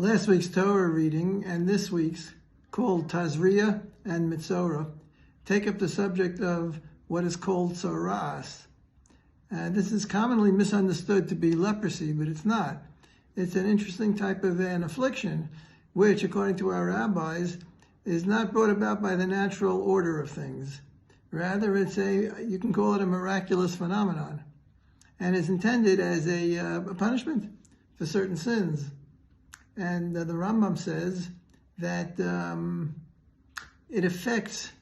Last week's Torah reading and this week's, called Tazria and Mitzorah, take up the subject of what is called tzoras. This is commonly misunderstood to be leprosy, but it's not. It's an interesting type of an affliction, which, according to our rabbis, is not brought about by the natural order of things. Rather, you can call it a miraculous phenomenon, and is intended as a punishment for certain sins. And the Rambam says that it affects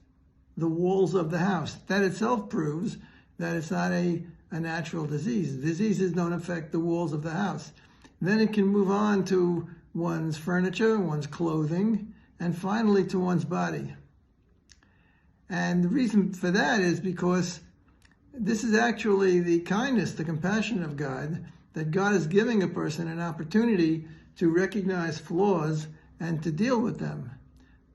the walls of the house. That itself proves that it's not a natural disease. Diseases don't affect the walls of the house. Then it can move on to one's furniture, one's clothing, and finally to one's body. And the reason for that is because this is actually the kindness, the compassion of God, that God is giving a person an opportunity to recognize flaws and to deal with them.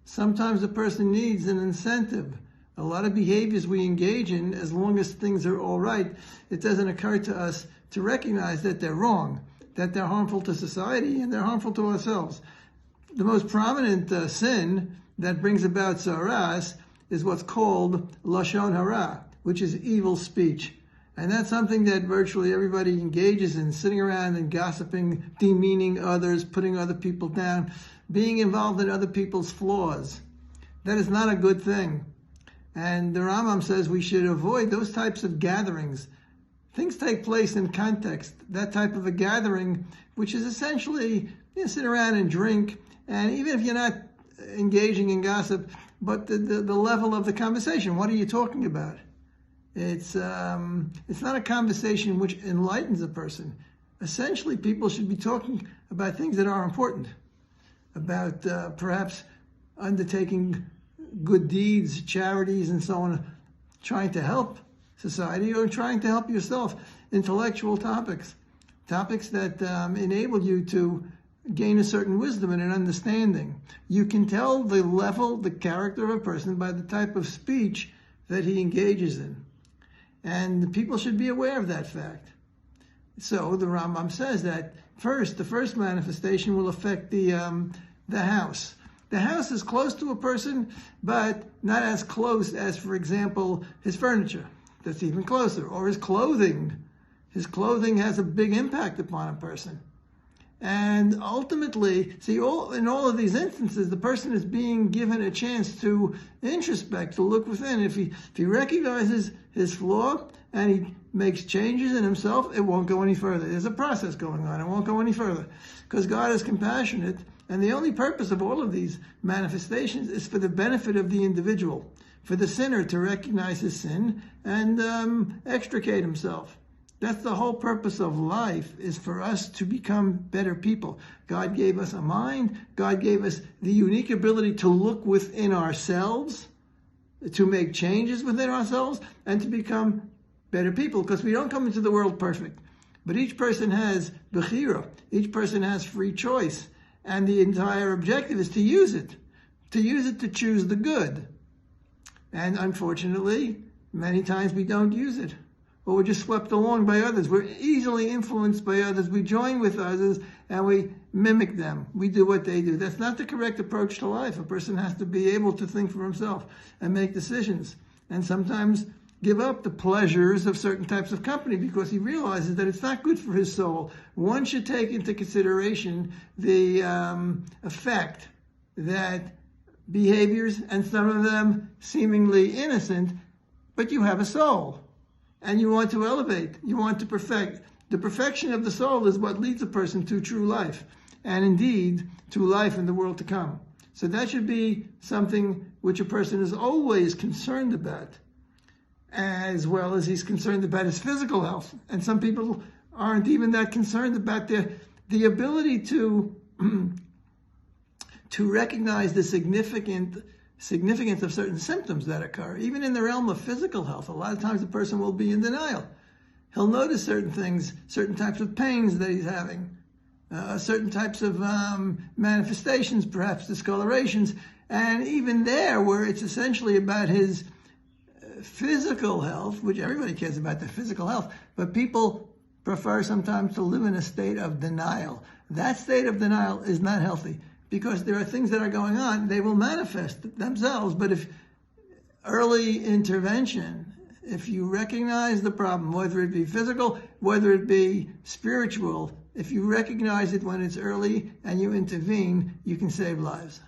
Sometimes a person needs an incentive. A lot of behaviors we engage in, as long as things are all right, it doesn't occur to us to recognize that they're wrong, that they're harmful to society and they're harmful to ourselves. The most prominent sin that brings about tzoras is what's called lashon hara, which is evil speech. And that's something that virtually everybody engages in, sitting around and gossiping, demeaning others, putting other people down, being involved in other people's flaws. That is not a good thing. And the Rambam says we should avoid those types of gatherings. Things take place in context. That type of a gathering, which is essentially sit around and drink, and even if you're not engaging in gossip, but the level of the conversation, what are you talking about? It's not a conversation which enlightens a person. Essentially, people should be talking about things that are important, about perhaps undertaking good deeds, charities, and so on, trying to help society or trying to help yourself. Intellectual topics that enable you to gain a certain wisdom and an understanding. You can tell the level, the character of a person by the type of speech that he engages in. And people should be aware of that fact. So the Rambam says that the first manifestation will affect the house. The house is close to a person, but not as close as, for example, his furniture. That's even closer. Or his clothing. His clothing has a big impact upon a person. And ultimately, in all of these instances, the person is being given a chance to introspect, to look within. If he recognizes his flaw and he makes changes in himself, it won't go any further. There's a process going on. It won't go any further because God is compassionate. And the only purpose of all of these manifestations is for the benefit of the individual, for the sinner to recognize his sin and extricate himself. That's the whole purpose of life, is for us to become better people. God gave us a mind. God gave us the unique ability to look within ourselves, to make changes within ourselves, and to become better people, because we don't come into the world perfect. But each person has bechira. Each person has free choice. And the entire objective is to use it to choose the good. And unfortunately, many times we don't use it. Or we're just swept along by others. We're easily influenced by others. We join with others and we mimic them. We do what they do. That's not the correct approach to life. A person has to be able to think for himself and make decisions. And sometimes give up the pleasures of certain types of company because he realizes that it's not good for his soul. One should take into consideration the effect that behaviors, and some of them seemingly innocent, but you have a soul. And you want to elevate, you want to perfect. The perfection of the soul is what leads a person to true life, and indeed to life in the world to come. So that should be something which a person is always concerned about, as well as he's concerned about his physical health. And some people aren't even that concerned about the ability to recognize the significance of certain symptoms that occur. Even in the realm of physical health, a lot of times the person will be in denial. He'll notice certain things, certain types of pains that he's having, certain types of manifestations, perhaps discolorations, and even there, where it's essentially about his physical health, which everybody cares about their physical health, but people prefer sometimes to live in a state of denial. That state of denial is not healthy because there are things that are going on. They will manifest themselves, but if early intervention, if you recognize the problem, whether it be physical, whether it be spiritual, if you recognize it when it's early and you intervene, you can save lives.